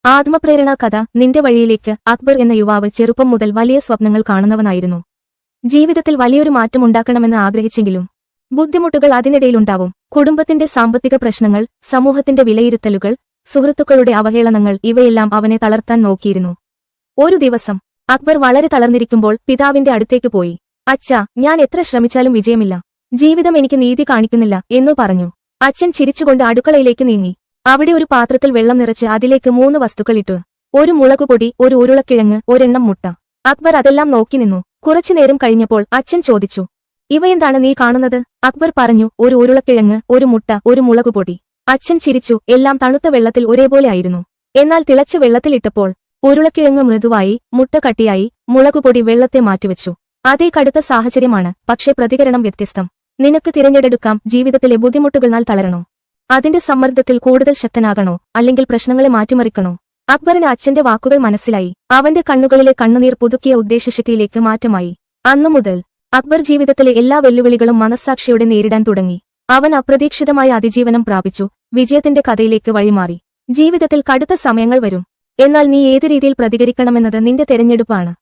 ആത്മപ്രേരണാ കഥ നിന്റെ വഴിയിലേക്ക്. അക്ബർ എന്ന യുവാവ് ചെറുപ്പം മുതൽ വലിയ സ്വപ്നങ്ങൾ കാണുന്നവനായിരുന്നു. ജീവിതത്തിൽ വലിയൊരു മാറ്റമുണ്ടാക്കണമെന്ന് ആഗ്രഹിച്ചെങ്കിലും ബുദ്ധിമുട്ടുകൾ അതിനിടയിലുണ്ടാവും. കുടുംബത്തിന്റെ സാമ്പത്തിക പ്രശ്നങ്ങൾ, സമൂഹത്തിന്റെ വിലയിരുത്തലുകൾ, സുഹൃത്തുക്കളുടെ അവഹേളനങ്ങൾ ഇവയെല്ലാം അവനെ തളർത്താൻ നോക്കിയിരുന്നു. ഒരു ദിവസം അക്ബർ വളരെ തളർന്നിരിക്കുമ്പോൾ പിതാവിന്റെ അടുത്തേക്ക് പോയി. അച്ഛാ, ഞാൻ എത്ര ശ്രമിച്ചാലും വിജയമില്ല. ജീവിതം എനിക്ക് നീതി കാണിക്കുന്നില്ല എന്നു പറഞ്ഞു. അച്ഛൻ ചിരിച്ചുകൊണ്ട് അടുക്കളയിലേക്ക് നീങ്ങി. അവിടെ ഒരു പാത്രത്തിൽ വെള്ളം നിറച്ച് അതിലേക്ക് 3 വസ്തുക്കൾ ഇട്ടു. ഒരു മുളകുപൊടി, ഒരു ഉരുളക്കിഴങ്ങ്, ഒരെണ്ണം മുട്ട. അക്ബർ അതെല്ലാം നോക്കി നിന്നു. കുറച്ചുനേരം കഴിഞ്ഞപ്പോൾ അച്ഛൻ ചോദിച്ചു, ഇവയെന്താണ് നീ കാണുന്നത്? അക്ബർ പറഞ്ഞു, ഒരു ഉരുളക്കിഴങ്ങ്, ഒരു മുട്ട, ഒരു മുളകുപൊടി. അച്ഛൻ ചിരിച്ചു. എല്ലാം തണുത്ത വെള്ളത്തിൽ ഒരേപോലെ ആയിരുന്നു. എന്നാൽ തിളച്ച വെള്ളത്തിലിട്ടപ്പോൾ ഉരുളക്കിഴങ്ങ് മൃദുവായി, മുട്ട കട്ടിയായി, മുളകുപൊടി വെള്ളത്തെ മാറ്റിവെച്ചു. അതേ കടുത്ത സാഹചര്യമാണ്, പക്ഷേ പ്രതികരണം വ്യത്യസ്തം. നിനക്ക് തിരഞ്ഞെടുക്കാം, ജീവിതത്തിലെ ബുദ്ധിമുട്ടുകൾ തളരണോ, അതിന്റെ സമ്മർദ്ദത്തിൽ കൂടുതൽ ശക്തനാകണോ, അല്ലെങ്കിൽ പ്രശ്നങ്ങളെ മാറ്റിമറിക്കണോ? അക്ബറിന് അച്ഛന്റെ വാക്കുകൾ മനസ്സിലായി. അവന്റെ കണ്ണുകളിലെ കണ്ണുനീർ പുതുക്കിയ ഉദ്ദേശശക്തിയിലേക്ക് മാറ്റമായി. അന്നുമുതൽ അക്ബർ ജീവിതത്തിലെ എല്ലാ വെല്ലുവിളികളും മനസ്സാക്ഷിയോടെ നേരിടാൻ തുടങ്ങി. അവൻ അപ്രതീക്ഷിതമായ അതിജീവനം പ്രാപിച്ചു, വിജയത്തിന്റെ കഥയിലേക്ക് വഴിമാറി. ജീവിതത്തിൽ കടുത്ത സമയങ്ങൾ വരും. എന്നാൽ നീ ഏത് രീതിയിൽ പ്രതികരിക്കണമെന്നത് നിന്റെ തെരഞ്ഞെടുപ്പാണ്.